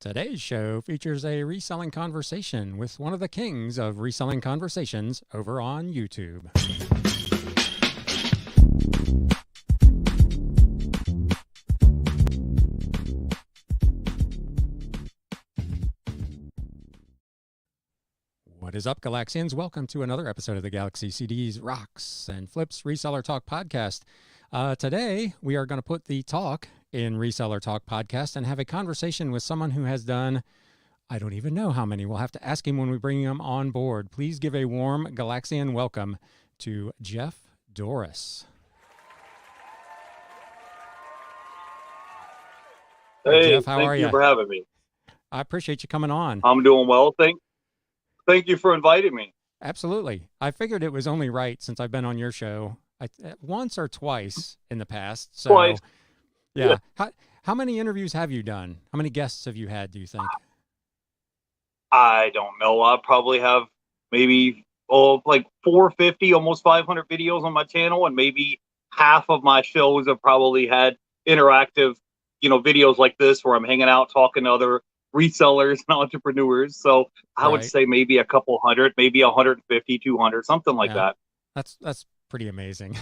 Today's show features a reselling conversation with one of the kings of reselling conversations over on YouTube. What is up, Galaxians? Welcome to another episode of the Galaxy CDs, Rocks, and Flips Reseller Talk podcast. Today, we are going to put the talk in Reseller Talk podcast and have a conversation with someone who has done, I don't even know how many. We'll have to ask him when we bring him on board. Please give a warm Galaxian welcome to Jeff Dorris. Hey, Jeff, how are thank you you? for having me. I appreciate you coming on. I'm doing well. Thank you for inviting me. Absolutely. I figured it was only right since I've been on your show once or twice in the past. So, Twice. Yeah. How many interviews have you done? How many guests have you had, do you think? I don't know. I probably have maybe like 450, almost 500 videos on my channel, and maybe half of my shows have probably had interactive, videos like this where I'm hanging out talking to other resellers and entrepreneurs. So I would say maybe a couple hundred, maybe 150, 200, something like that. That's pretty amazing.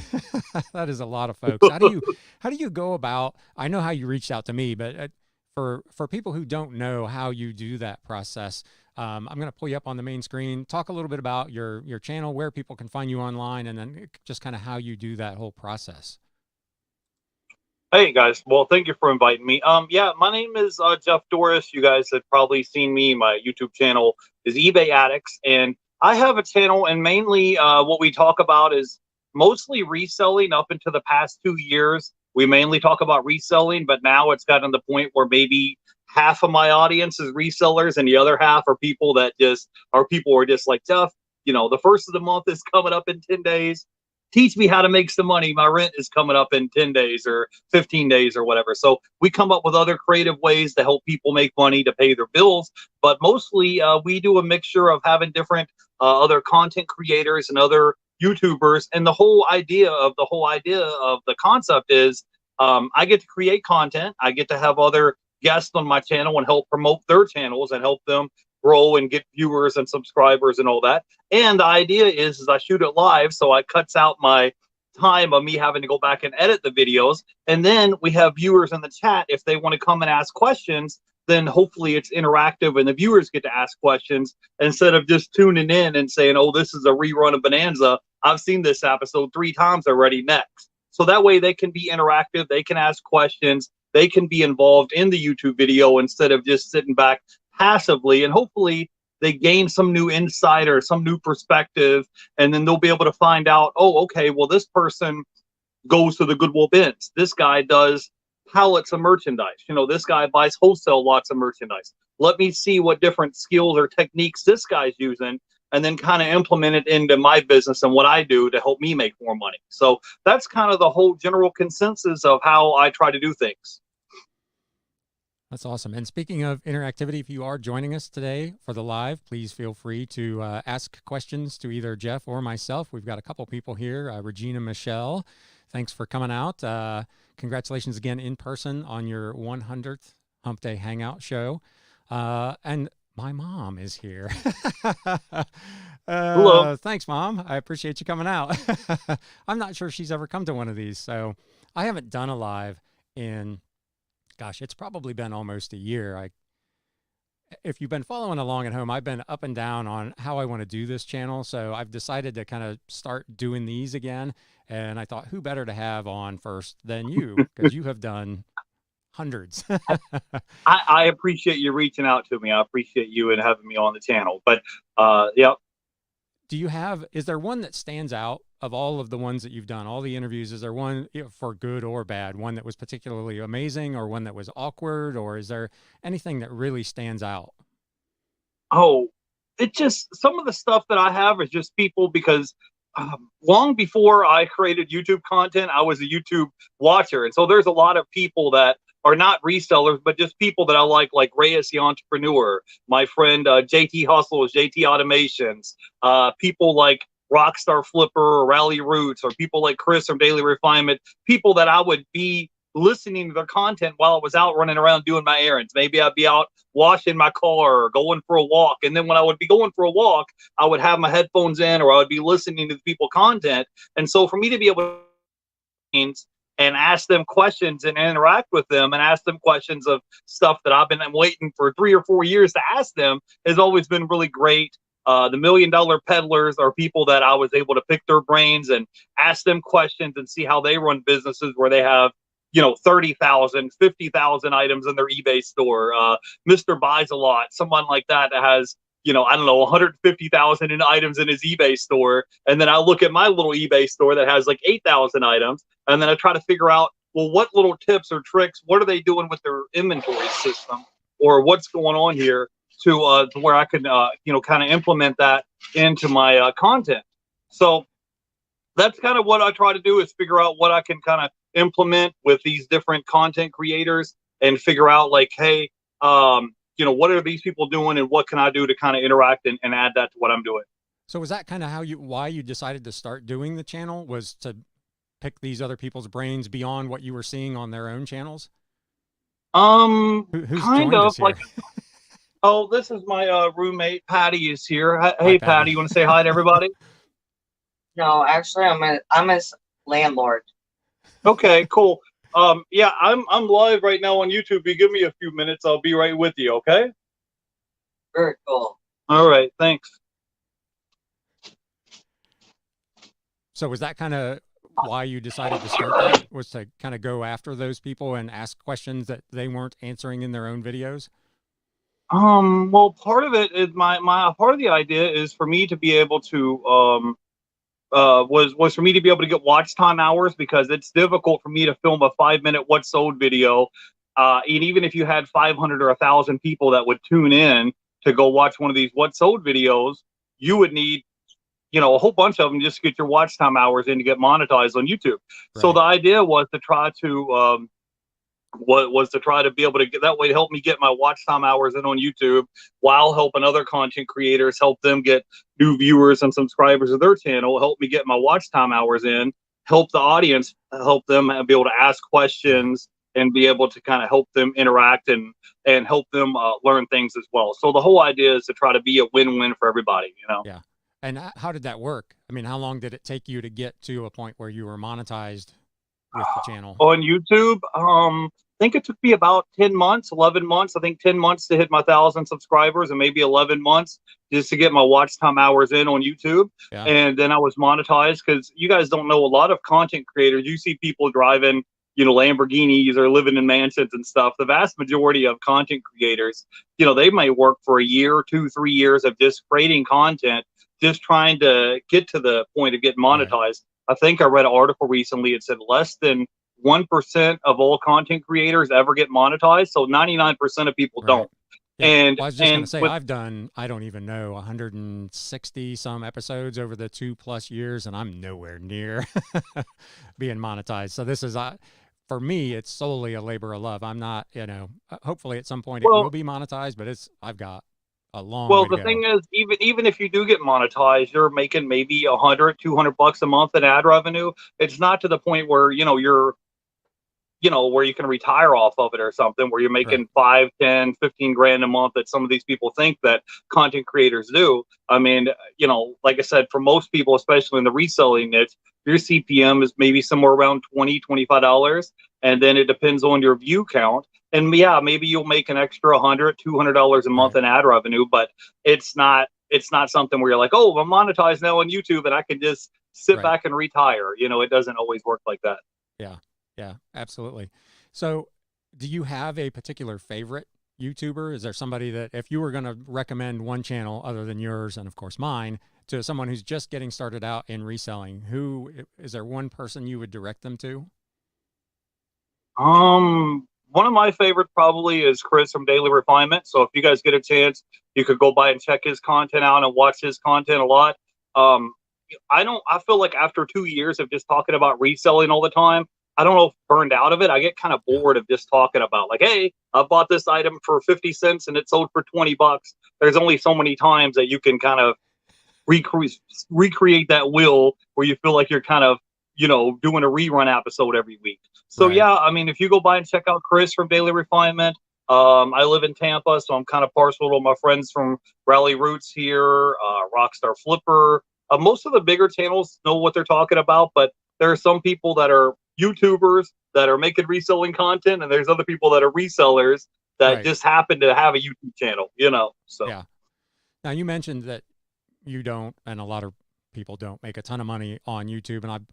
That is a lot of folks. How do you go about, I know how you reached out to me, but for people who don't know how you do that process, I'm going to pull you up on the main screen, talk a little bit about your channel, where people can find you online, and then just kind of how you do that whole process. Hey guys, well, thank you for inviting me. My name is Jeff Dorris. You guys have probably seen me. My YouTube channel is eBay Addicts, and I have a channel, and mainly what we talk about is mostly reselling. Up into the past 2 years, we mainly talk about reselling, but now it's gotten to the point where maybe half of my audience is resellers, and the other half are people that who are just like, Jeff, the first of the month is coming up in 10 days. Teach me how to make some money. My rent is coming up in 10 days or 15 days or whatever. So we come up with other creative ways to help people make money to pay their bills. But mostly we do a mixture of having different other content creators and other YouTubers. And the whole idea of the concept is I get to create content. I get to have other guests on my channel and help promote their channels and help them grow and get viewers and subscribers and all that. And the idea is I shoot it live, so it cuts out my time of me having to go back and edit the videos. And then we have viewers in the chat. If they want to come and ask questions, then hopefully it's interactive and the viewers get to ask questions instead of just tuning in and saying, oh, this is a rerun of Bonanza. I've seen this episode 3 times already, next. So that way they can be interactive, they can ask questions, they can be involved in the YouTube video instead of just sitting back passively, and hopefully they gain some new insight or some new perspective, and then they'll be able to find out, oh, okay, well, this person goes to the Goodwill bins. This guy does pallets of merchandise. This guy buys wholesale lots of merchandise. Let me see what different skills or techniques this guy's using, and then kind of implement it into my business and what I do to help me make more money. So that's kind of the whole general consensus of how I try to do things. That's awesome. And speaking of interactivity, if you are joining us today for the live, please feel free to ask questions to either Jeff or myself. We've got a couple people here. Regina Michelle, thanks for coming out. Congratulations again in person on your 100th Hump Day Hangout show. And my mom is here. Hello. Thanks, Mom. I appreciate you coming out. I'm not sure she's ever come to one of these, so I haven't done a live in... Gosh, it's probably been almost a year. If you've been following along at home, I've been up and down on how I want to do this channel. So I've decided to kind of start doing these again. And I thought, who better to have on first than you? Because you have done hundreds. I appreciate you reaching out to me. I appreciate you and having me on the channel. But yeah. Is there one that stands out of all of the ones that you've done, all the interviews? Is there one, for good or bad, one that was particularly amazing or one that was awkward, or is there anything that really stands out? Oh, some of the stuff that I have is just people, because long before I created YouTube content, I was a YouTube watcher. And so there's a lot of people that are not resellers, but just people that I like Reyes the Entrepreneur, my friend JT Hustle is JT Automations, people like Rockstar Flipper or Rally Roots, or people like Chris from Daily Refinement, people that I would be listening to their content while I was out running around doing my errands. Maybe I'd be out washing my car or going for a walk. And then when I would be going for a walk, I would have my headphones in, or I would be listening to the people content. And so for me to be able to and ask them questions and interact with them and ask them questions of stuff that I've been waiting for 3 or 4 years to ask them has always been really great. The $1 Million Peddlers are people that I was able to pick their brains and ask them questions and see how they run businesses where they have, 30,000, 50,000 items in their eBay store. Mr. Buys a Lot, someone like that has, I don't know, 150,000 in items in his eBay store. And then I look at my little eBay store that has like 8,000 items. And then I try to figure out, well, what little tips or tricks, what are they doing with their inventory system, or what's going on here to where I can, kind of implement that into my content. So that's kind of what I try to do, is figure out what I can kind of implement with these different content creators and figure out like, hey, what are these people doing and what can I do to kind of interact and add that to what I'm doing. So was that kind of why you decided to start doing the channel, was to pick these other people's brains beyond what you were seeing on their own channels? Who's kind of like, oh, this is my roommate, Patty is here. Hey, Patty, you want to say hi to everybody? No, actually, I'm his landlord. Okay, cool. Yeah, I'm live right now on YouTube. You give me a few minutes, I'll be right with you, okay? Very cool. All right, thanks. So was that kind of why you decided to start that, was to kind of go after those people and ask questions that they weren't answering in their own videos? Well, part of it is my part of the idea is for me to be able to was for me to be able to get watch time hours, because it's difficult for me to film a 5-minute what sold video. And even if you had 500 or 1,000 people that would tune in to go watch one of these what sold videos, you would need, a whole bunch of them just to get your watch time hours in to get monetized on YouTube. Right. So the idea was to try to be able to get that way to help me get my watch time hours in on YouTube, while helping other content creators, help them get new viewers and subscribers to their channel, help me get my watch time hours in, help the audience, help them be able to ask questions and be able to kind of help them interact and help them learn things as well. So the whole idea is to try to be a win-win for everybody, Yeah. And how did that work? I mean, how long did it take you to get to a point where you were monetized with the channel? On YouTube, I think it took me about 10 months, 11 months. I think 10 months to hit my 1,000 subscribers, and maybe 11 months just to get my watch time hours in on YouTube. Yeah. And then I was monetized, because you guys don't know, a lot of content creators, you see people driving, Lamborghinis or living in mansions and stuff. The vast majority of content creators, they may work for a year, 2, 3 years of just creating content, just trying to get to the point of getting monetized. Right. I think I read an article recently. It said less than 1% of all content creators ever get monetized. So 99% of people don't. Yeah. And I was just going to say, I've done, I don't even know, 160 some episodes over the 2+ years, and I'm nowhere near being monetized. So this is, for me, it's solely a labor of love. I'm not, hopefully at some point it will be monetized, but I've got a long way to go. The thing is, even if you do get monetized, you're making maybe $100, $200 a month in ad revenue. It's not to the point where, you're, where you can retire off of it or something, where you're making 5, 10, 15 grand a month that some of these people think that content creators do. I mean, like I said, for most people, especially in the reselling niche, your CPM is maybe somewhere around $20, $25. And then it depends on your view count. And yeah, maybe you'll make an extra $100, $200 a month in ad revenue, but it's not something where you're like, oh, I'm monetized now on YouTube and I can just sit back and retire. It doesn't always work like that. Yeah, absolutely. So do you have a particular favorite YouTuber? Is there somebody that, if you were going to recommend one channel other than yours and of course mine, to someone who's just getting started out in reselling, is there one person you would direct them to? One of my favorite probably is Chris from Daily Refinement. So if you guys get a chance, you could go by and check his content out and watch his content a lot. I feel like after 2 years of just talking about reselling all the time, I don't know if burned out of it. I get kind of bored of just talking about like, hey, I bought this item for 50 cents and it sold for $20. There's only so many times that you can kind of recreate that wheel where you feel like you're kind of doing a rerun episode every week. So Right. yeah, I mean, if you go by and check out Chris from Daily Refinement, I live in Tampa, so I'm kind of partial to my friends from Rally Roots here, Rockstar Flipper. Most of the bigger channels know what they're talking about, but there are some people that are YouTubers that are making reselling content, and there's other people that are resellers that Right. just happen to have a YouTube channel, so. Yeah. Now you mentioned that you don't, and a lot of people don't make a ton of money on YouTube. And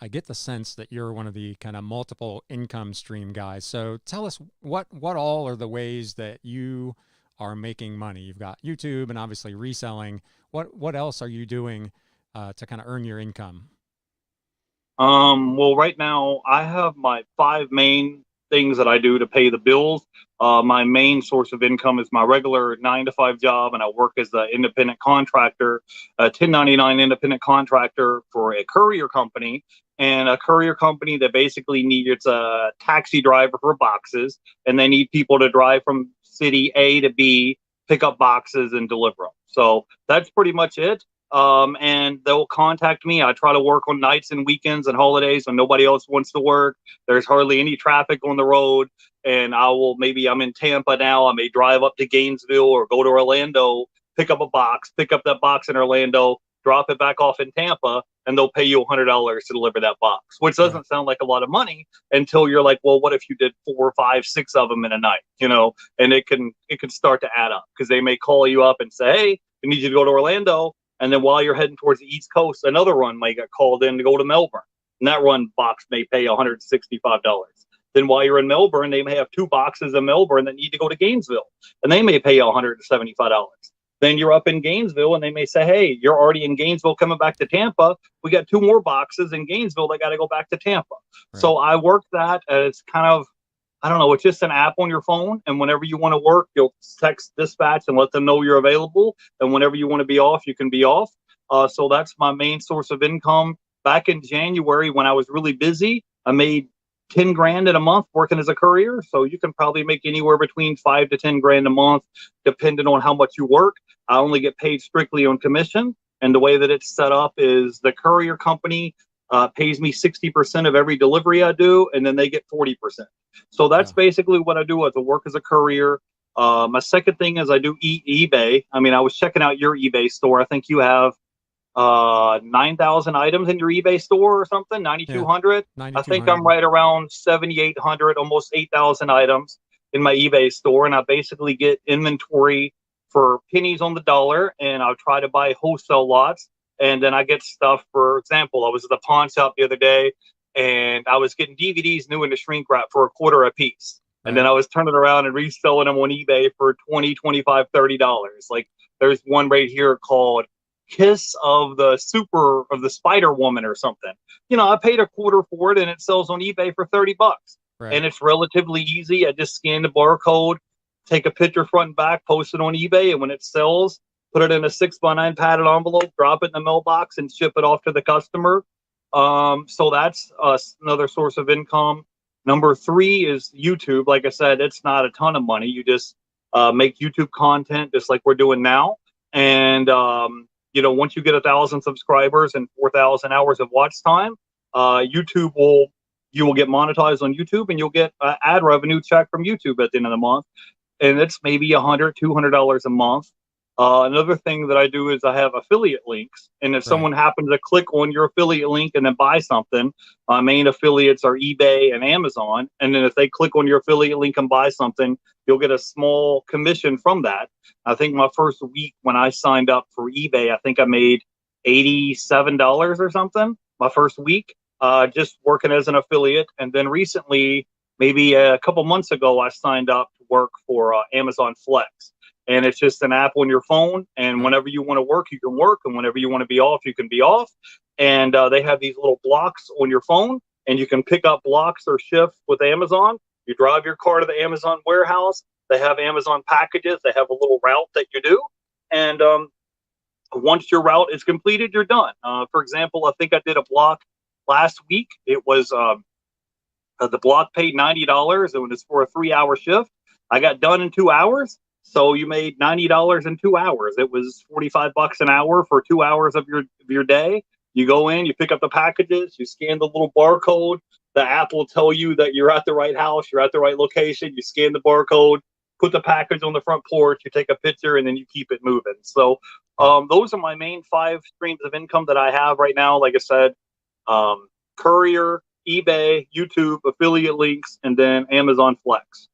I get the sense that you're one of the kind of multiple income stream guys. So tell us what all are the ways that you are making money? You've got YouTube and obviously reselling. What else are you doing to kind of earn your income? Well, right now I have my 5 main things that I do to pay the bills. My main source of income is my regular 9 to 5 job, and I work as an independent contractor, a 1099 independent contractor for a courier company. And a courier company that basically needs a taxi driver for boxes, and they need people to drive from city A to B, pick up boxes and deliver them. So that's pretty much it. And they'll contact me. I try to work on nights and weekends and holidays when nobody else wants to work. There's hardly any traffic on the road. And maybe I'm in Tampa now. I may drive up to Gainesville or go to Orlando, pick up that box in Orlando, drop it back off in Tampa, and they'll pay you $100 to deliver that box, which doesn't Right. sound like a lot of money until you're like, well, what if you did 4, 5, 6 of them in a night, and it can start to add up, because they may call you up and say, hey, we need you to go to Orlando. And then while you're heading towards the East Coast, another run might get called in to go to Melbourne. And that run box may pay $165. Then while you're in Melbourne, they may have 2 boxes in Melbourne that need to go to Gainesville, and they may pay $175. Then you're up in Gainesville, and they may say, hey, you're already in Gainesville coming back to Tampa. We got 2 more boxes in Gainesville that got to go back to Tampa. Right. So I work that. It's kind of, I don't know, it's just an app on your phone. And whenever you want to work, you'll text dispatch and let them know you're available. And whenever you want to be off, you can be off. So that's my main source of income. Back in January, when I was really busy, I made 10 grand in a month working as a courier. So you can probably make anywhere between 5 to 10 grand a month, depending on how much you work. I only get paid strictly on commission. And the way that it's set up is the courier company pays me 60% of every delivery I do, and then they get 40%. So that's basically what I do as I work as a courier. My second thing is I do eBay. I mean, I was checking out your eBay store. I think you have 9,000 items in your eBay store or something, 9,200. Yeah, I think I'm right around 7,800, almost 8,000 items in my eBay store. And I basically get inventory for pennies on the dollar, and I'll try to buy wholesale lots. And then I get stuff, for example, I was at the pawn shop the other day, and I was getting DVDs new in the shrink wrap for $0.25 a piece. Right. And then I was turning around and reselling them on eBay for $20, $25, $30. Like there's one right here called Kiss of the Spider Woman or something. I paid $0.25 for it, and it sells on eBay for $30. Right. And it's relatively easy. I just scan the barcode, take a picture front and back, post it on eBay, and when it sells, put it in a 6x9 padded envelope, drop it in the mailbox, and ship it off to the customer. So that's another source of income. Number 3 is YouTube. Like I said, it's not a ton of money. You just make YouTube content just like we're doing now. And, once you get 1,000 subscribers and 4,000 hours of watch time, you will get monetized on YouTube, and you'll get ad revenue check from YouTube at the end of the month. And it's maybe $100, $200 a month. Another thing that I do is I have affiliate links. And if someone happens to click on your affiliate link and then buy something, my main affiliates are eBay and Amazon. And then if they click on your affiliate link and buy something, you'll get a small commission from that. I think my first week when I signed up for eBay, I think I made $87 or something my first week, just working as an affiliate. And then recently, maybe a couple months ago, I signed up to work for Amazon Flex. And it's just an app on your phone. And whenever you want to work, you can work. And whenever you want to be off, you can be off. And they have these little blocks on your phone, and you can pick up blocks or shifts with Amazon. You drive your car to the Amazon warehouse. They have Amazon packages. They have a little route that you do. And once your route is completed, you're done. For example, I think I did a block last week. It was the block paid $90. It was for a 3-hour shift. I got done in 2 hours. So you made $90 in 2 hours. It was $45 an hour for 2 hours of your day. You go in, you pick up the packages, you scan the little barcode. The app will tell you that you're at the right house, you're at the right location. You scan the barcode, put the package on the front porch, you take a picture, and then you keep it moving. So those are my main 5 streams of income that I have right now. Like I said, courier, eBay, YouTube, affiliate links, and then Amazon Flex.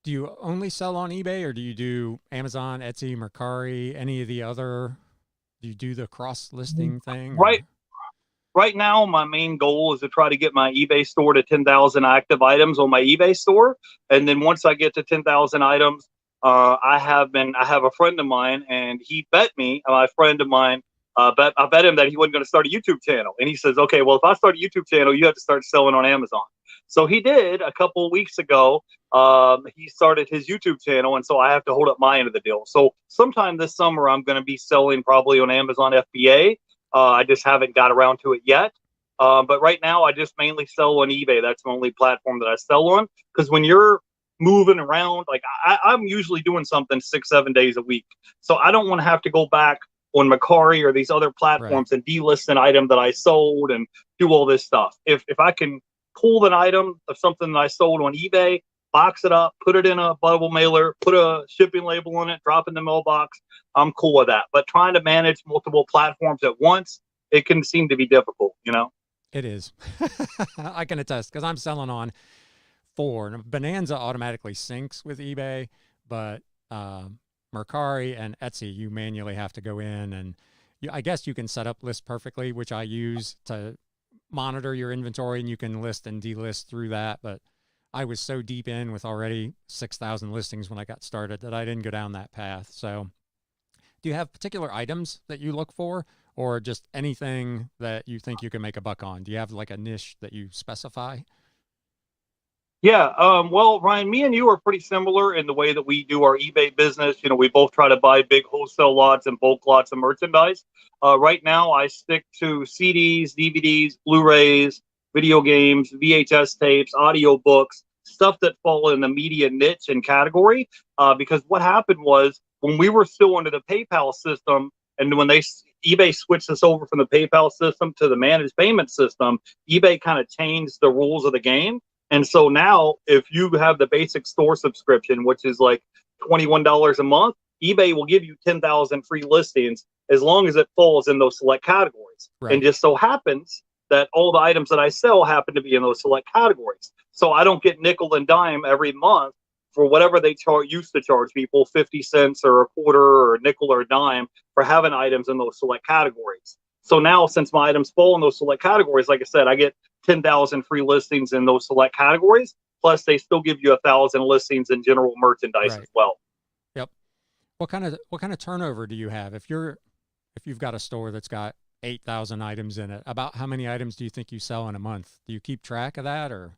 Do you only sell on eBay, or do you do Amazon, Etsy, Mercari, any of the other? Do you do the cross listing thing? Right now, my main goal is to try to get my eBay store to 10,000 active items on my eBay store, and then once I get to 10,000 items, I have a friend of mine, and he bet me. My friend of mine, I bet him that he wasn't going to start a YouTube channel, and he says, "Okay, well, if I start a YouTube channel, you have to start selling on Amazon." So he did a couple of weeks ago. He started his YouTube channel, and so I have to hold up my end of the deal. So sometime this summer, I'm going to be selling probably on Amazon FBA. I just haven't got around to it yet. But right now, I just mainly sell on eBay. That's the only platform that I sell on. Because when you're moving around, like I'm usually doing something 6-7 days a week. So I don't want to have to go back on Mercari or these other platforms and delist an item that I sold and do all this stuff. If I can pull an item of something that I sold on eBay, box it up, put it in a bubble mailer, put a shipping label on it, drop in the mailbox, I'm cool with that. But trying to manage multiple platforms at once, it can seem to be difficult, you know? It is. I can attest, because I'm selling on 4. Bonanza automatically syncs with eBay, but Mercari and Etsy, you manually have to go in, and I guess you can set up List Perfectly, which I use to monitor your inventory, and you can list and delist through that. But I was so deep in with already 6,000 listings when I got started that I didn't go down that path. So do you have particular items that you look for, or just anything that you think you can make a buck on? Do you have like a niche that you specify? Yeah. Well, Ryan, me and you are pretty similar in the way that we do our eBay business. You know, we both try to buy big wholesale lots and bulk lots of merchandise. Right now, I stick to CDs, DVDs, Blu-rays, video games, VHS tapes, audio books, stuff that fall in the media niche and category. Because what happened was when we were still under the PayPal system, and when eBay switched us over from the PayPal system to the managed payment system, eBay kind of changed the rules of the game. And so now, if you have the basic store subscription, which is like $21 a month, eBay will give you 10,000 free listings as long as it falls in those select categories. Right. And just so happens that all the items that I sell happen to be in those select categories. So I don't get nickel and dime every month for whatever they used to charge people, 50 cents or a quarter or a nickel or a dime for having items in those select categories. So now, since my items fall in those select categories, like I said, I get 10,000 free listings in those select categories. Plus, they still give you 1,000 listings in general merchandise as well. Yep. What kind of turnover do you have if you've got a store that's got 8,000 items in it? About how many items do you think you sell in a month? Do you keep track of that, or?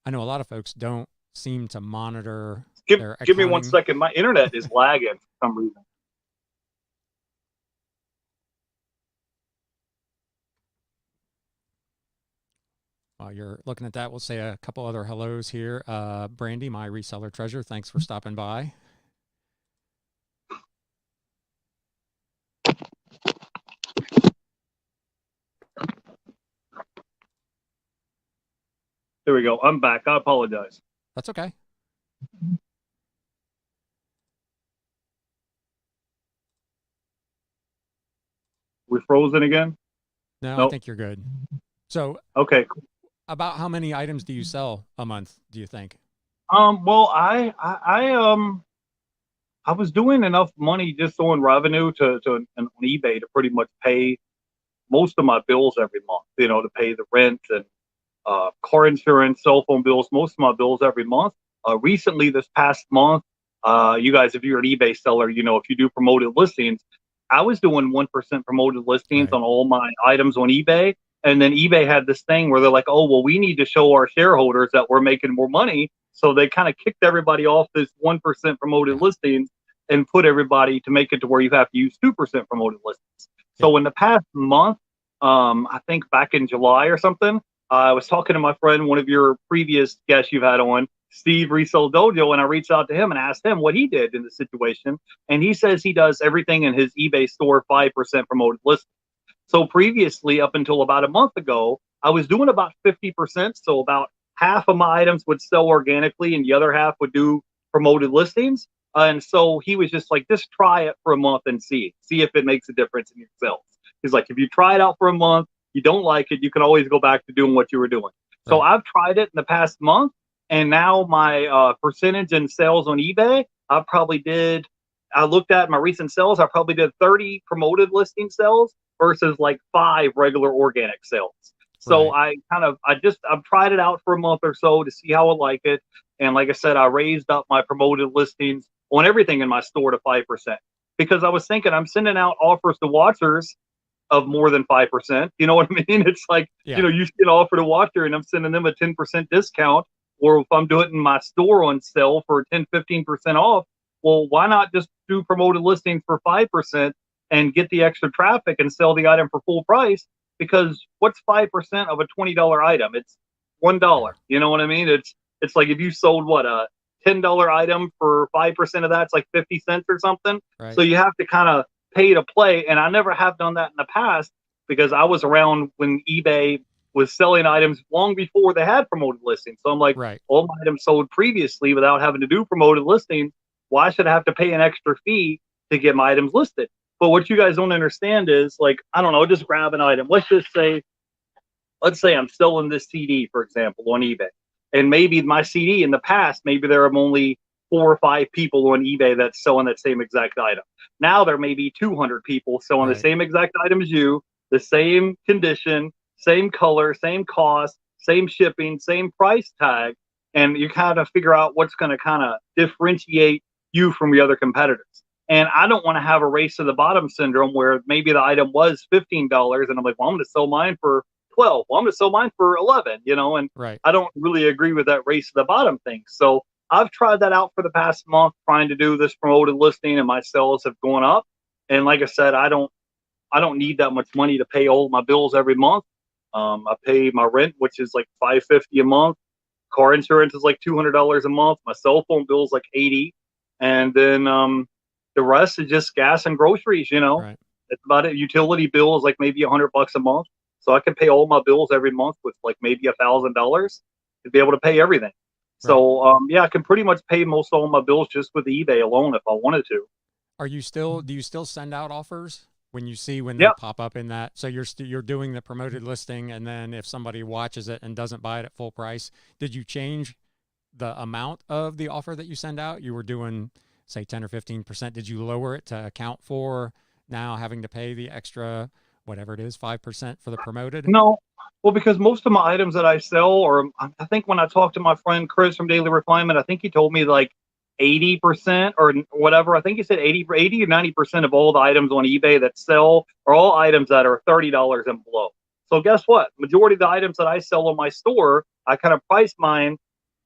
I know a lot of folks don't seem to monitor. Give me 1 second. My internet is lagging for some reason. While you're looking at that, we'll say a couple other hellos here. Brandy, my reseller treasure, thanks for stopping by. There we go. I'm back. I apologize. That's okay. We're frozen again? No, nope. I think you're good. So, okay. About how many items do you sell a month, do you think? Well, I was doing enough money just on revenue on eBay to pretty much pay most of my bills every month, you know, to pay the rent and car insurance, cell phone bills, most of my bills every month. Recently, this past month, you guys, if you're an eBay seller, you know, if you do promoted listings, I was doing 1% promoted listings on all my items on eBay. And then eBay had this thing where they're like, oh, well, we need to show our shareholders that we're making more money. So they kind of kicked everybody off this 1% promoted listings and put everybody to make it to where you have to use 2% promoted listings. So in the past month, I think back in July or something, I was talking to my friend, one of your previous guests you've had on, Steve Resell Dojo, and I reached out to him and asked him what he did in the situation. And he says he does everything in his eBay store 5% promoted listings. So previously, up until about a month ago, I was doing about 50%. So about half of my items would sell organically and the other half would do promoted listings. And so he was just like, just try it for a month and see if it makes a difference in your sales. He's like, if you try it out for a month, you don't like it, you can always go back to doing what you were doing. So Right. I've tried it in the past month, and now my percentage in sales on eBay, I looked at my recent sales, I probably did 30 promoted listing sales versus like 5 regular organic sales. So Right. I've tried it out for a month or so to see how I like it. And like I said, I raised up my promoted listings on everything in my store to 5% because I was thinking I'm sending out offers to watchers of more than 5%. You know what I mean? It's like, Yeah. you get an offer to watcher and I'm sending them a 10% discount. Or if I'm doing it in my store on sale for 10, 15% off, well, why not just do promoted listings for 5% and get the extra traffic and sell the item for full price? Because what's 5% of a $20 item? It's Yeah. $1. You know what I mean? It's like if you sold a $10 item for 5% of that, it's like 50 cents or something. Right. So you have to kind of pay to play. And I never have done that in the past because I was around when eBay was selling items long before they had promoted listings. So I'm like, Right. all my items sold previously without having to do promoted listings. Why should I have to pay an extra fee to get my items listed? But what you guys don't understand is, like, I don't know, just grab an item. Let's say I'm selling this CD, for example, on eBay. And maybe my CD in the past, maybe there are only 4 or 5 people on eBay that's selling that same exact item. Now there may be 200 people selling the Right. same exact item as you, the same condition, same color, same cost, same shipping, same price tag. And you kind of figure out what's going to kind of differentiate you from the other competitors. And I don't want to have a race to the bottom syndrome where maybe the item was $15 and I'm like, well, I'm going to sell mine for 12. Well, I'm going to sell mine for 11, and Right. I don't really agree with that race to the bottom thing. So I've tried that out for the past month, trying to do this promoted listing, and my sales have gone up. And like I said, I don't need that much money to pay all my bills every month. I pay my rent, which is like $550 a month. Car insurance is like $200 a month. My cell phone bill is like 80, and then the rest is just gas and groceries. Right. It's about it. Utility bill is like maybe $100 a month, so I can pay all my bills every month with like maybe $1,000 to be able to pay everything. Right. So yeah, I can pretty much pay most all my bills just with eBay alone if I wanted to. Do you still send out offers when they Yeah. pop up in that? So you're doing the promoted listing, and then if somebody watches it and doesn't buy it at full price, did you change the amount of the offer that you send out? You were doing, say, 10 or 15%. Did you lower it to account for now having to pay the extra, whatever it is, 5% for the promoted? No, well, because most of my items that I sell, or I think when I talked to my friend Chris from Daily Refinement, I think he told me like 80% or whatever. I think he said 80 or 90% of all the items on eBay that sell are all items that are $30 and below. So guess what? Majority of the items that I sell on my store, I kind of price mine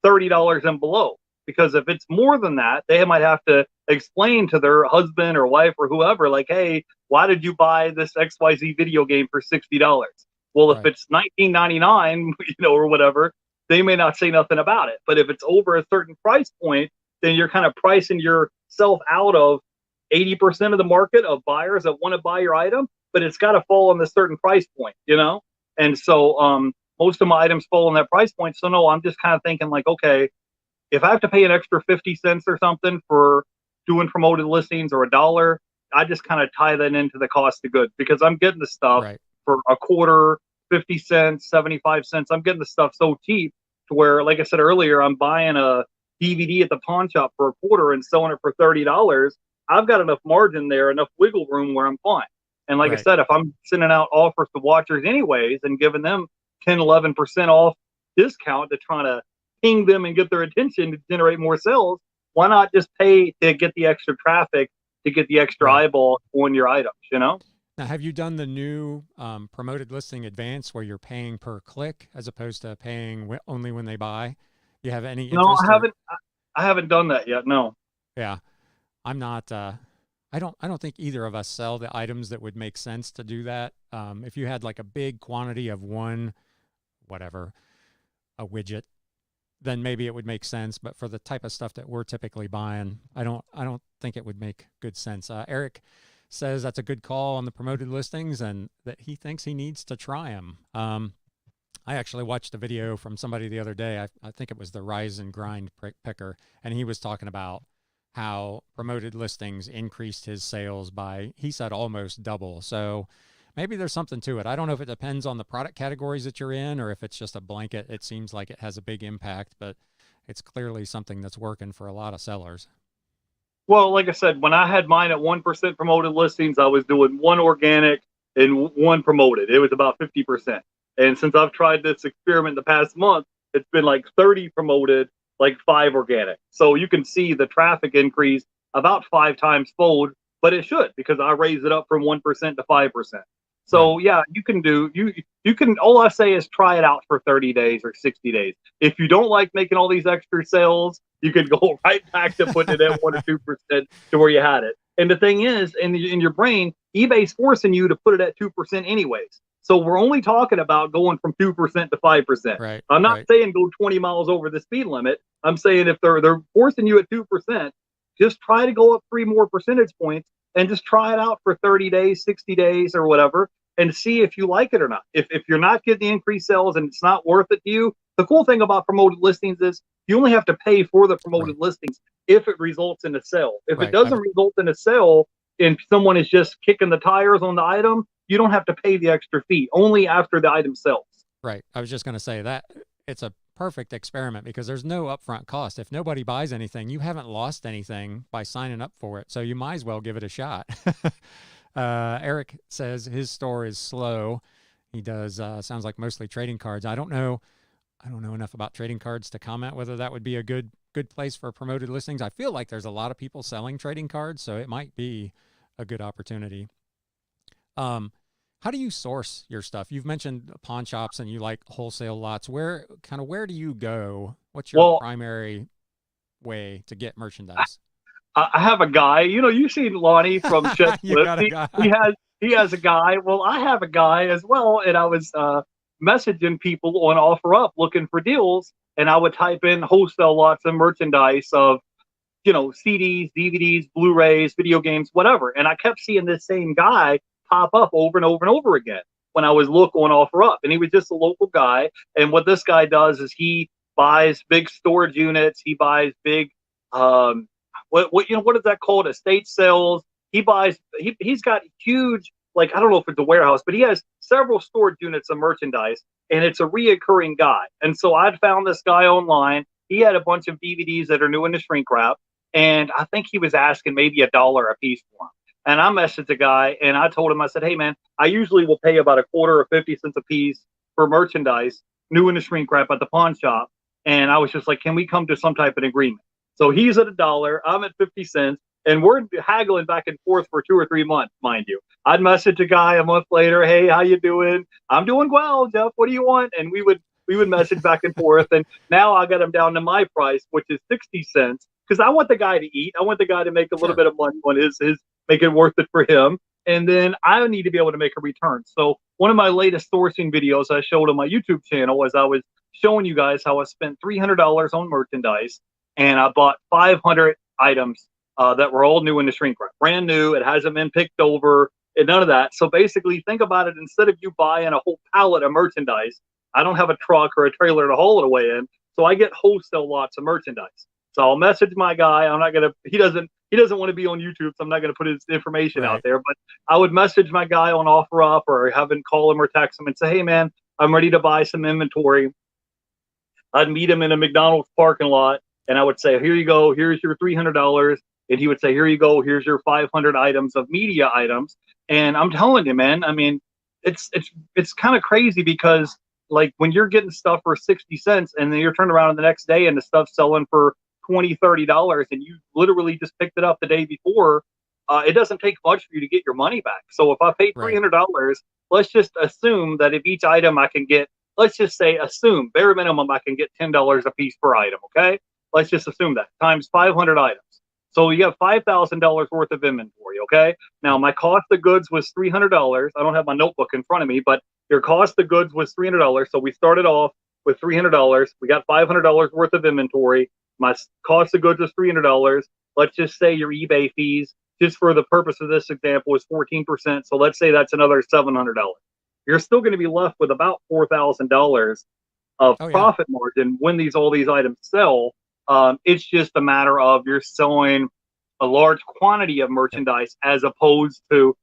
$30 and below. Because if it's more than that, they might have to explain to their husband or wife or whoever, like, hey, why did you buy this XYZ video game for $60? Well, if Right. it's $19.99, or whatever, they may not say nothing about it. But if it's over a certain price point, then you're kind of pricing yourself out of 80% of the market of buyers that want to buy your item, but it's got to fall on the certain price point. And so most of my items fall on that price point. So no, I'm just kind of thinking like, okay, if I have to pay an extra 50 cents or something for doing promoted listings or $1, I just kind of tie that into the cost of goods because I'm getting the stuff Right. for a quarter, 50 cents, 75 cents. I'm getting the stuff so cheap to where, like I said earlier, I'm buying a DVD at the pawn shop for a quarter and selling it for $30. I've got enough margin there, enough wiggle room where I'm fine. And like I Right. said, if I'm sending out offers to watchers anyways and giving them 10, 11% off discount to try to ping them and get their attention to generate more sales, why not just pay to get the extra traffic, to get the extra Right. eyeball on your items? Now, have you done the new promoted listing advance where you're paying per click as opposed to paying only when they buy? You have any No, interest I or? haven't. I haven't done that yet. No. Yeah, I'm not. I don't think either of us sell the items that would make sense to do that. If you had like a big quantity of one, whatever, a widget, then maybe it would make sense. But for the type of stuff that we're typically buying, I don't think it would make good sense. Eric says that's a good call on the promoted listings and that he thinks he needs to try them. I actually watched a video from somebody the other day. I think it was the Rise and Grind picker, and he was talking about how promoted listings increased his sales by, he said, almost double. So maybe there's something to it. I don't know if it depends on the product categories that you're in or if it's just a blanket. It seems like it has a big impact, but it's clearly something that's working for a lot of sellers. Well, like I said, when I had mine at 1% promoted listings, I was doing 1 organic and 1 promoted. It was about 50%. And since I've tried this experiment the past month, it's been like 30 promoted, like 5 organic. So you can see the traffic increase about 5 times fold, but it should, because I raised it up from 1% to 5%. So yeah, you can do, you can, all I say is try it out for 30 days or 60 days. If you don't like making all these extra sales, you can go right back to putting it at 1 or 2% to where you had it. And the thing is, in your brain, eBay's forcing you to put it at 2% anyways. So we're only talking about going from 2% to 5%. Right. I'm not saying go 20 miles over the speed limit. I'm saying if they're forcing you at 2%, just try to go up 3 more percentage points and just try it out for 30 days, 60 days or whatever, and see if you like it or not. If you're not getting the increased sales and it's not worth it to you, the cool thing about promoted listings is you only have to pay for the promoted listings if it results in a sale. If it doesn't result in a sale and someone is just kicking the tires on the item, you don't have to pay the extra fee, only after the item sells. Right. I was just going to say that it's a perfect experiment because there's no upfront cost. If nobody buys anything, you haven't lost anything by signing up for it. So you might as well give it a shot. Eric says his store is slow. He does, sounds like mostly trading cards. I don't know enough about trading cards to comment whether that would be a good place for promoted listings. I feel like there's a lot of people selling trading cards, so it might be a good opportunity. How do you source your stuff? You've mentioned pawn shops and you like wholesale lots. Where do you go? What's your primary way to get merchandise? I have a guy, you've seen Lonnie from Chet Flip. He has a guy. Well, I have a guy as well. And I was messaging people on OfferUp looking for deals. And I would type in wholesale lots of merchandise of, CDs, DVDs, Blu-rays, video games, whatever. And I kept seeing this same guy pop up over and over and over again when I was looking on OfferUp. And he was just a local guy. And what this guy does is he buys big storage units. He buys big, what is that called? Estate sales. He's got huge, I don't know if it's a warehouse, but he has several storage units of merchandise, and it's a reoccurring guy. And so I'd found this guy online. He had a bunch of DVDs that are new in the shrink wrap, and I think he was asking maybe $1 a piece for them. And I messaged the guy, and I told him, I said, hey, man, I usually will pay about a quarter or 50 cents a piece for merchandise, new in the shrink wrap at the pawn shop. And I was just like, can we come to some type of agreement? So he's at $1, I'm at 50 cents, and we're haggling back and forth for 2 or 3 months, mind you. I'd message a guy a month later, hey, how you doing? I'm doing well, Jeff, what do you want? And we would message back and forth. And now I got him down to my price, which is 60 cents, because I want the guy to eat. I want the guy to make a little bit of money on his make it worth it for him. And then I need to be able to make a return. So one of my latest sourcing videos I showed on my YouTube channel was I was showing you guys how I spent $300 on merchandise, and I bought 500 items that were all new in the shrink wrap, brand new. It hasn't been picked over and none of that. So basically, think about it. Instead of you buying a whole pallet of merchandise, I don't have a truck or a trailer to haul it away in, so I get wholesale lots of merchandise. So I'll message my guy. He doesn't want to be on YouTube, so I'm not gonna put his information out there. But I would message my guy on OfferUp or have him call him or text him and say, hey man, I'm ready to buy some inventory. I'd meet him in a McDonald's parking lot, and I would say, here you go, here's your $300. And he would say, here you go, here's your 500 items of media items. And I'm telling you, man, I mean, it's kind of crazy because when you're getting stuff for 60 cents and then you're turning around the next day and the stuff's selling for $20, $30, and you literally just picked it up the day before, it doesn't take much for you to get your money back. So if I paid $300, let's just assume that if each item I can get, assume bare minimum I can get $10 a piece per item. Okay. Let's just assume that times 500 items. So you have $5,000 worth of inventory. Okay. Now my cost of goods was $300. I don't have my notebook in front of me, but your cost of goods was $300. So we started off with $300. We got $500 worth of inventory. My cost of goods is $300. Let's just say your eBay fees, just for the purpose of this example, is 14%. So let's say that's another $700. You're still going to be left with about $4,000 of profit margin when all these items sell. It's just a matter of you're selling a large quantity of merchandise as opposed to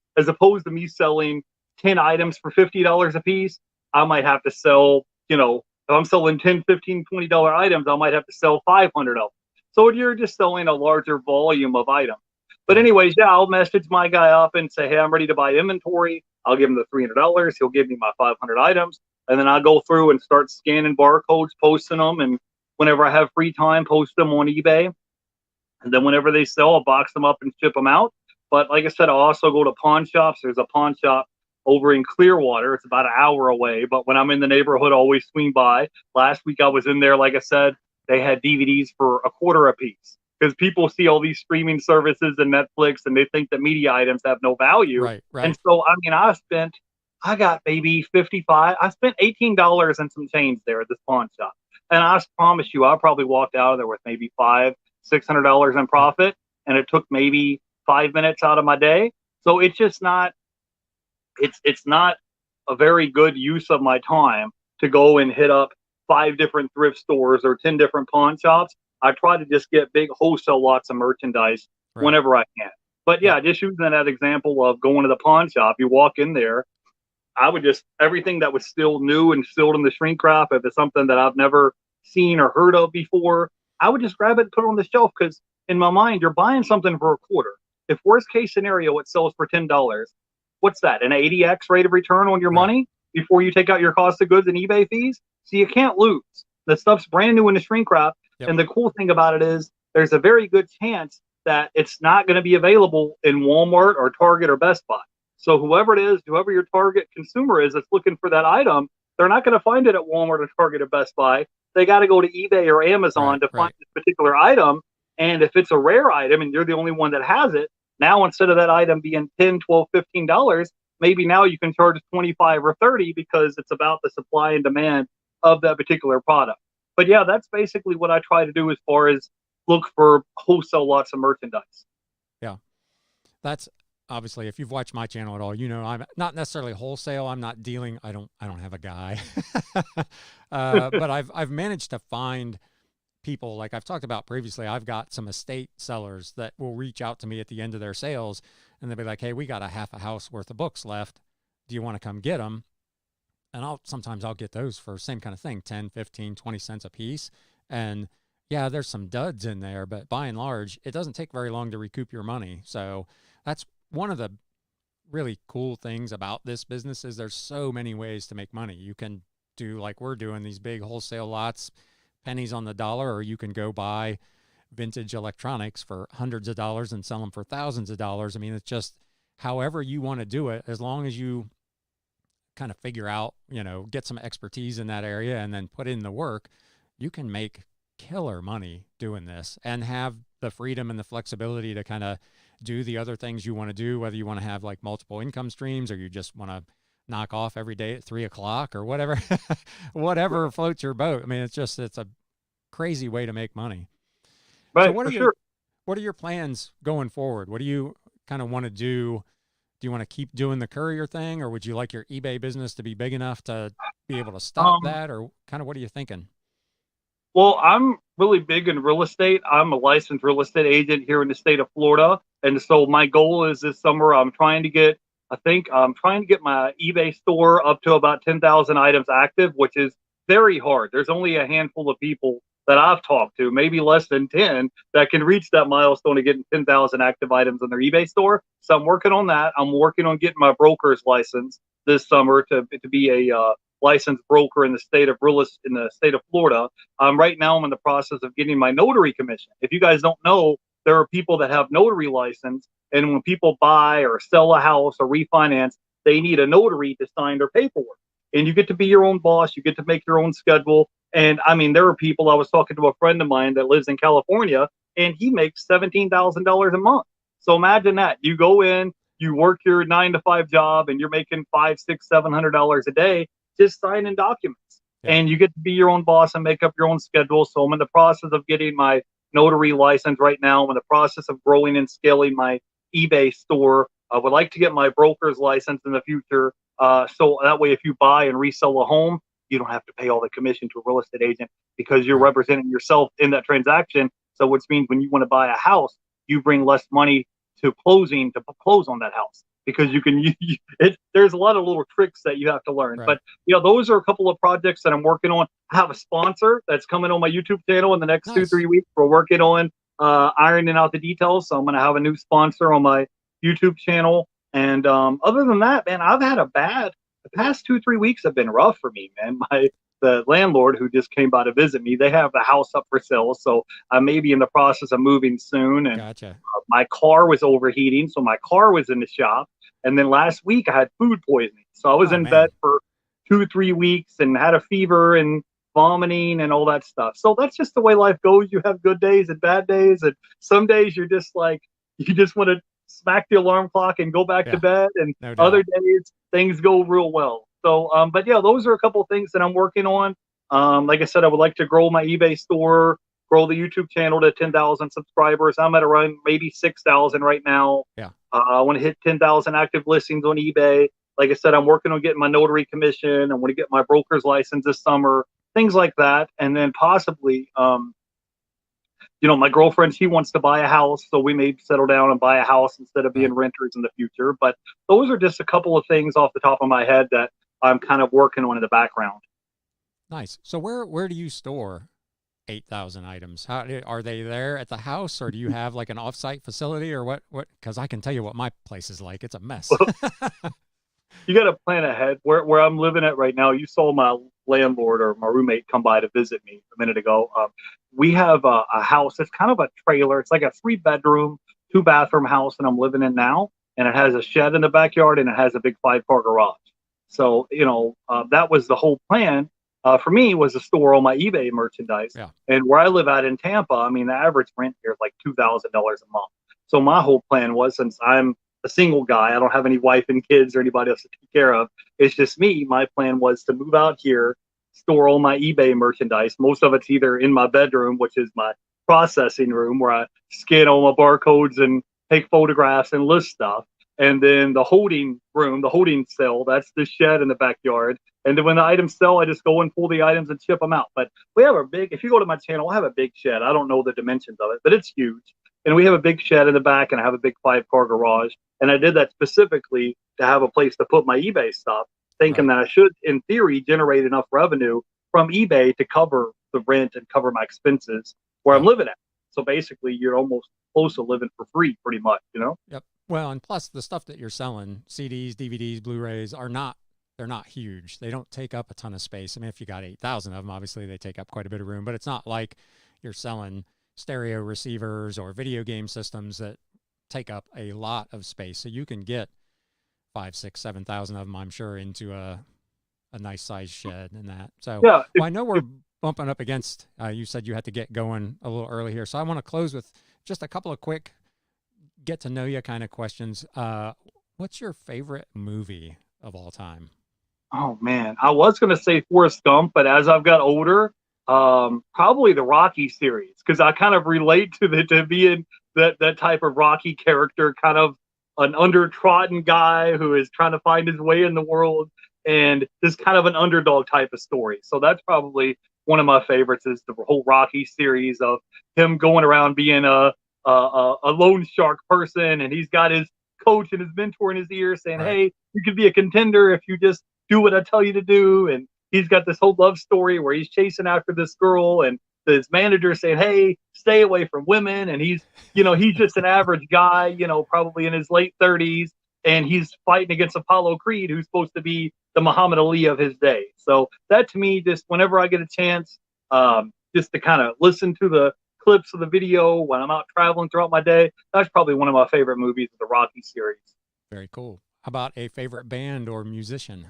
me selling 10 items for $50 a piece. I might have to sell, if I'm selling 10, 15, $20 items, I might have to sell 500 of them. So you're just selling a larger volume of items. But anyways, I'll message my guy up and say, hey, I'm ready to buy inventory. I'll give him the $300. He'll give me my 500 items. And then I'll go through and start scanning barcodes, posting them. And whenever I have free time, post them on eBay. And then whenever they sell, I'll box them up and ship them out. But like I said, I'll also go to pawn shops. There's a pawn shop over in Clearwater. It's about an hour away. But when I'm in the neighborhood, I always swing by. Last week I was in there, like I said, they had DVDs for $0.25 a piece. Because people see all these streaming services and Netflix, and they think that media items have no value. Right. And so, I got maybe $55. I spent $18 and some change there at this pawn shop. And I promise you, I probably walked out of there with maybe $500-$600 in profit. And it took maybe 5 minutes out of my day. So it's just not, it's not a very good use of my time to go and hit up 5 different thrift stores or 10 different pawn shops. I try to just get big wholesale lots of merchandise whenever I can. But just using that example of going to the pawn shop, you walk in there, I would just, everything that was still new and still in the shrink wrap, if it's something that I've never seen or heard of before, I would just grab it and put it on the shelf, because in my mind, you're buying something for $0.25. If worst case scenario, it sells for $10, what's that, an 80x rate of return on your money before you take out your cost of goods and eBay fees? So you can't lose. The stuff's brand new in the shrink wrap. And the cool thing about it is there's a very good chance that it's not going to be available in Walmart or Target or Best Buy. So whoever your target consumer is that's looking for that item, they're not going to find it at Walmart or Target or Best Buy. They got to go to eBay or Amazon to find this particular item. And if it's a rare item and you're the only one that has it, now instead of that item being $10, $12, $15, maybe now you can charge $25 or $30 because it's about the supply and demand of that particular product. But that's basically what I try to do as far as look for wholesale lots of merchandise. Yeah. That's obviously, if you've watched my channel at all, I'm not necessarily wholesale. I'm not dealing. I don't have a guy, but I've managed to find people, like I've talked about previously. I've got some estate sellers that will reach out to me at the end of their sales, and they'll be like, hey, we got a half a house worth of books left. Do you want to come get them? And sometimes I'll get those for same kind of thing, 10, 15, 20 cents a piece. And there's some duds in there, but by and large, it doesn't take very long to recoup your money. So that's one of the really cool things about this business is there's so many ways to make money. You can do like we're doing, these big wholesale lots, pennies on the dollar, or you can go buy vintage electronics for hundreds of dollars and sell them for thousands of dollars. I mean, it's just however you want to do it, as long as you kind of figure out, get some expertise in that area and then put in the work, you can make killer money doing this and have the freedom and the flexibility to kind of do the other things you want to do, whether you want to have like multiple income streams or you just want to knock off every day at 3:00 or whatever, whatever floats your boat. I mean, it's a crazy way to make money. Right. So what are your plans going forward? What do you kind of want to do? Do you want to keep doing the courier thing, or would you like your eBay business to be big enough to be able to stop that, or kind of what are you thinking? Well, I'm really big in real estate. I'm a licensed real estate agent here in the state of Florida. And so my goal is this summer, I'm trying to get my eBay store up to about 10,000 items active, which is very hard. There's only a handful of people that I've talked to, maybe less than 10, that can reach that milestone of getting 10,000 active items in their eBay store. So I'm working on that. I'm working on getting my broker's license this summer to be a licensed broker in the state of Florida. Right now I'm in the process of getting my notary commission. If you guys don't know, there are people that have notary license, and when people buy or sell a house or refinance, they need a notary to sign their paperwork. And you get to be your own boss. You get to make your own schedule. And I mean, there are people, I was talking to a friend of mine that lives in California, and he makes $17,000 a month. So imagine that. You go in, you work your 9 to 5 job, and you're making $500, $600, $700 a day just signing documents. and you get to be your own boss and make up your own schedule. So I'm in the process of getting my notary license right now. I'm in the process of growing and scaling my eBay store. I would like to get my broker's license in the future. So that way, if you buy and resell a home, you don't have to pay all the commission to a real estate agent because you're representing yourself in that transaction. So which means when you want to buy a house, you bring less money to closing to close on that house because you can. There's a lot of little tricks that you have to learn. But those are a couple of projects that I'm working on. I have a sponsor that's coming on my YouTube channel in the next 2-3 weeks. We're working on ironing out the details. So I'm going to have a new sponsor on my YouTube channel. And other than that, man, I've had the past 2-3 weeks have been rough for me, man. The landlord who just came by to visit me, they have the house up for sale. So I may be in the process of moving soon. And my car was overheating. So my car was in the shop. And then last week I had food poisoning. So I was in bed for 2-3 weeks and had a fever and vomiting and all that stuff. So that's just the way life goes. You have good days and bad days. And some days you're just like, you just want to smack the alarm clock and go back to bed. And other days things go real well. So, but yeah, those are a couple of things that I'm working on. Like I said, I would like to grow my eBay store, grow the YouTube channel to 10,000 subscribers. I'm at around maybe 6,000 right now. I want to hit 10,000 active listings on eBay. Like I said, I'm working on getting my notary commission. I want to get my broker's license this summer, things like that. And then possibly, my girlfriend, she wants to buy a house. So we may settle down and buy a house instead of being renters in the future. But those are just a couple of things off the top of my head that I'm kind of working on in the background. Nice. So where do you store 8,000 items? How are they there at the house, or do you have like an offsite facility, or what? Because I can tell you what my place is like. It's a mess. You got to plan ahead. Where I'm living at right now, you saw my landlord or my roommate come by to visit me a minute ago. We have a house. It's kind of a trailer. It's like a 3-bedroom, 2-bathroom house that I'm living in now. And it has a shed in the backyard and it has a big 5-car garage. So, that was the whole plan for me, was to store all my eBay merchandise. And where I live out in Tampa, I mean, the average rent here is like $2,000 a month. So my whole plan was, since I'm a single guy, I don't have any wife and kids or anybody else to take care of. It's just me. My plan was to move out here, store all my eBay merchandise. Most of it's either in my bedroom, which is my processing room, where I scan all my barcodes and take photographs and list stuff. And then the holding room, the holding cell, that's the shed in the backyard. And then when the items sell, I just go and pull the items and ship them out. But we have if you go to my channel, I have a big shed. I don't know the dimensions of it, but it's huge. And we have a big shed in the back, and I have a big 5-car garage. And I did that specifically to have a place to put my eBay stuff, thinking that I should, in theory, generate enough revenue from eBay to cover the rent and cover my expenses where I'm living at. So basically, you're almost close to living for free, pretty much, Yep. Well, and plus the stuff that you're selling, CDs, DVDs, Blu-rays, they're not huge. They don't take up a ton of space. I mean, if you got 8,000 of them, obviously they take up quite a bit of room, but it's not like you're selling stereo receivers or video game systems that take up a lot of space. So you can get 5, 6, 7,000 of them, I'm sure, into a nice size shed and that. So well, I know we're bumping up against, you said you had to get going a little early here. So I want to close with just a couple of quick get to know you kind of questions. What's your favorite movie of all time? Oh man, I was going to say Forrest Gump, but as I've got older, probably the Rocky series, because I kind of relate to being that type of Rocky character, kind of an undertrodden guy who is trying to find his way in the world, and this kind of an underdog type of story. So that's probably one of my favorites, is the whole Rocky series of him going around being a loan shark person, and he's got his coach and his mentor in his ear saying, hey, you could be a contender if you just do what I tell you to do. And he's got this whole love story where he's chasing after this girl, and his manager saying, hey, stay away from women. And he's just an average guy, probably in his late 30s, and he's fighting against Apollo Creed, who's supposed to be the Muhammad Ali of his day. So that, to me, just whenever I get a chance, just to kind of listen to the clips of the video when I'm out traveling throughout my day, that's probably one of my favorite movies of the Rocky series. Very cool. How about a favorite band or musician?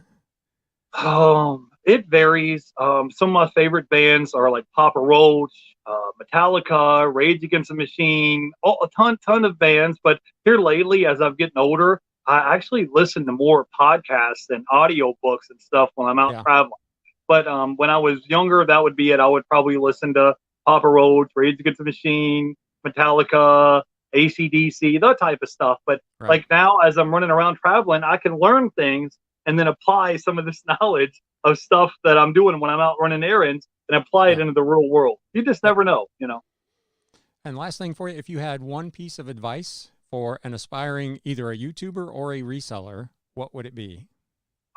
It varies. Some of my favorite bands are like Papa Roach, Metallica, Rage Against the Machine, a ton of bands. But here lately, as I'm getting older, I actually listen to more podcasts and audio books and stuff when I'm out traveling. But when I was younger, that would be it. I would probably listen to Papa Roach, Rage Against the Machine, Metallica, AC/DC, that type of stuff. But like now, as I'm running around traveling, I can learn things and then apply some of this knowledge of stuff that I'm doing when I'm out running errands and apply it into the real world. You just never know, you know. And last thing for you, if you had one piece of advice for an aspiring either a YouTuber or a reseller, what would it be?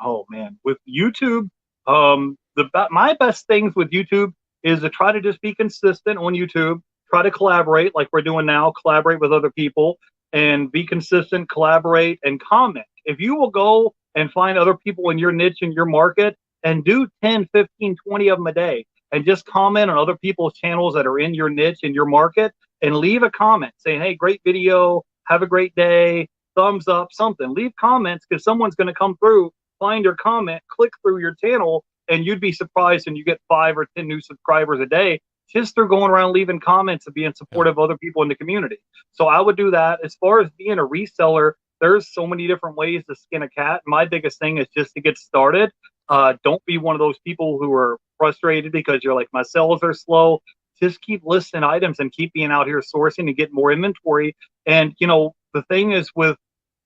Oh man, with YouTube, my best things with YouTube is to try to just be consistent on YouTube, try to collaborate like we're doing now, collaborate with other people and be consistent, collaborate and comment. If you will go and find other people in your niche, in your market, and do 10, 15, 20 of them a day, and just comment on other people's channels that are in your niche, in your market, and leave a comment saying, hey, great video, have a great day, thumbs up, something. Leave comments because someone's going to come through, find your comment, click through your channel, and you'd be surprised and you get 5 or 10 new subscribers a day just through going around leaving comments and being supportive of other people in the community. So I would do that. As far as being a reseller, there's so many different ways to skin a cat. My biggest thing is just to get started. Don't be one of those people who are frustrated because you're like, my sales are slow. Just keep listing items and keep being out here sourcing and get more inventory. And, you know, the thing is with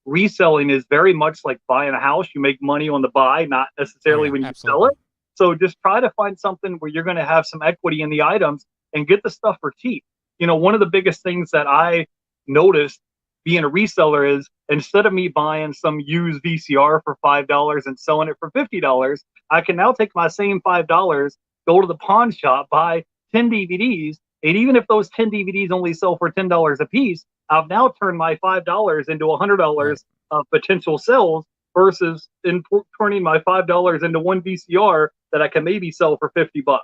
reselling is very much like buying a house. You make money on the buy, not necessarily when you sell it. So just try to find something where you're going to have some equity in the items and get the stuff for cheap. You know, one of the biggest things that I noticed being a reseller is instead of me buying some used VCR for $5 and selling it for $50, I can now take my same $5, go to the pawn shop, buy 10 DVDs, and even if those 10 DVDs only sell for $10 a piece, I've now turned my $5 into $100 of potential sales versus turning my $5 into one VCR that I can maybe sell for $50.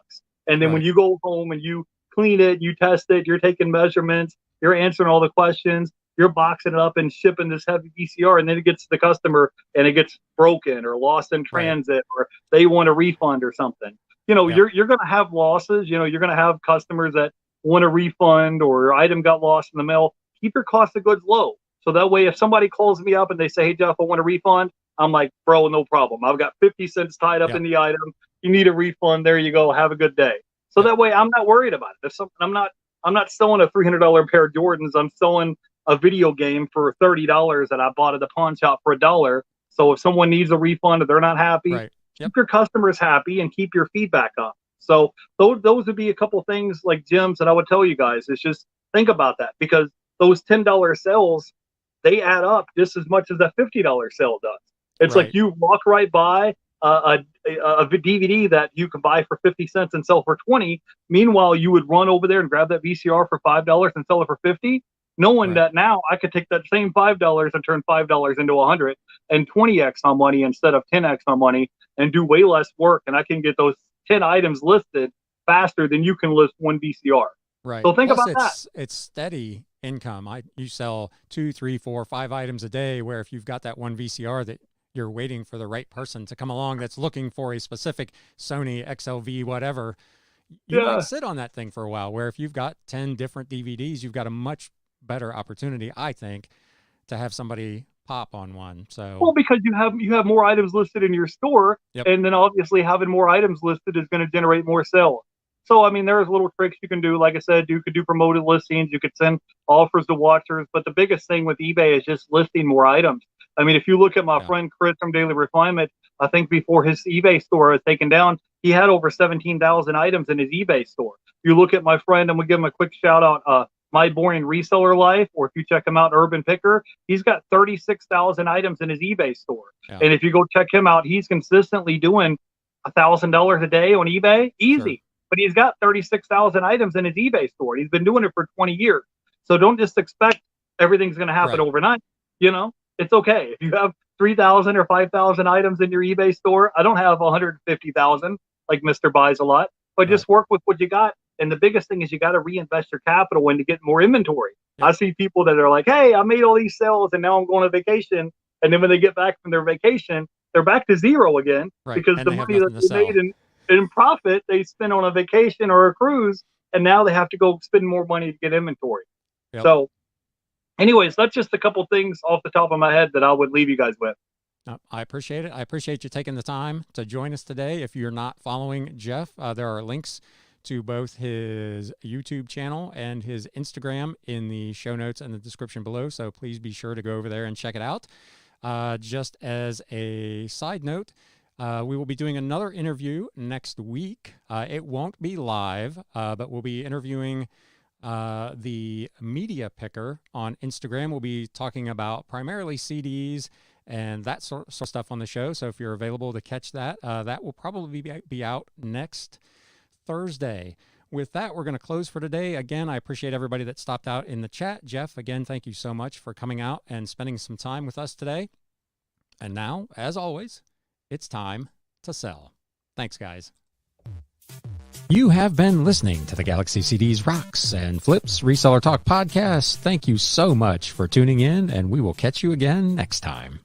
And then when you go home and you clean it, you test it, you're taking measurements, you're answering all the questions, you're boxing it up and shipping this heavy VCR, and then it gets to the customer and it gets broken or lost in transit or they want a refund or something. You know, you're going to have losses. You know, you're going to have customers that want a refund or your item got lost in the mail. Keep your cost of goods low. So that way, if somebody calls me up and they say, hey, Jeff, I want a refund, I'm like, bro, no problem. I've got 50 cents tied up in the item. You need a refund. There you go. Have a good day. So that way I'm not worried about it. If something, I'm not selling a $300 pair of Jordans. I'm selling a video game for $30 that I bought at the pawn shop for $1. So if someone needs a refund or they're not happy, keep your customers happy and keep your feedback up. So those would be a couple things like gems that I would tell you guys. Is just think about that, because those $10 sales, they add up just as much as that $50 sale does. It's like you walk right by a DVD that you can buy for 50 cents and sell for 20. Meanwhile, you would run over there and grab that VCR for $5 and sell it for 50, knowing that now I could take that same $5 and turn $5 into 100 and 20x my money instead of 10x my money and do way less work. And I can get those 10 items listed faster than you can list one VCR. Right. So think about that. It's steady income. You sell 2, 3, 4, 5 items a day, where if you've got that one VCR that you're waiting for the right person to come along that's looking for a specific Sony XLV, whatever, you might sit on that thing for a while, where if you've got 10 different DVDs, you've got a much better opportunity, I think, to have somebody pop on one. So, well, because you have more items listed in your store, and then obviously having more items listed is going to generate more sales. So, I mean, there's little tricks you can do. Like I said, you could do promoted listings. You could send offers to watchers. But the biggest thing with eBay is just listing more items. I mean, if you look at my friend Chris from Daily Refinement, I think before his eBay store was taken down, he had over 17,000 items in his eBay store. You look at my friend, and we give him a quick shout out, My Boring Reseller Life, or if you check him out, Urban Picker, he's got 36,000 items in his eBay store. And if you go check him out, he's consistently doing $1,000 a day on eBay, easy. But he's got 36,000 items in his eBay store. He's been doing it for 20 years. So don't just expect everything's going to happen overnight. You know, it's okay. If you have 3,000 or 5,000 items in your eBay store, I don't have 150,000 like Mr. Buys a Lot, but just work with what you got. And the biggest thing is you got to reinvest your capital into get more inventory. I see people that are like, hey, I made all these sales and now I'm going on vacation. And then when they get back from their vacation, they're back to zero again because the money that they made in profit, they spend on a vacation or a cruise. And now they have to go spend more money to get inventory. So anyways, that's just a couple things off the top of my head that I would leave you guys with. I appreciate it. I appreciate you taking the time to join us today. If you're not following Jeff, there are links to both his YouTube channel and his Instagram in the show notes and the description below. So please be sure to go over there and check it out. Just as a side note, we will be doing another interview next week. It won't be live, but we'll be interviewing the media picker on Instagram. We'll be talking about primarily CDs and that sort of stuff on the show. So if you're available to catch that, that will probably be out next Thursday. With that, we're going to close for today. Again, I appreciate everybody that stopped out in the chat. Jeff, again, thank you so much for coming out and spending some time with us today. And now, as always, it's time to sell. Thanks, guys. You have been listening to the Galaxy CDs Rocks and Flips Reseller Talk podcast. Thank you so much for tuning in, and we will catch you again next time.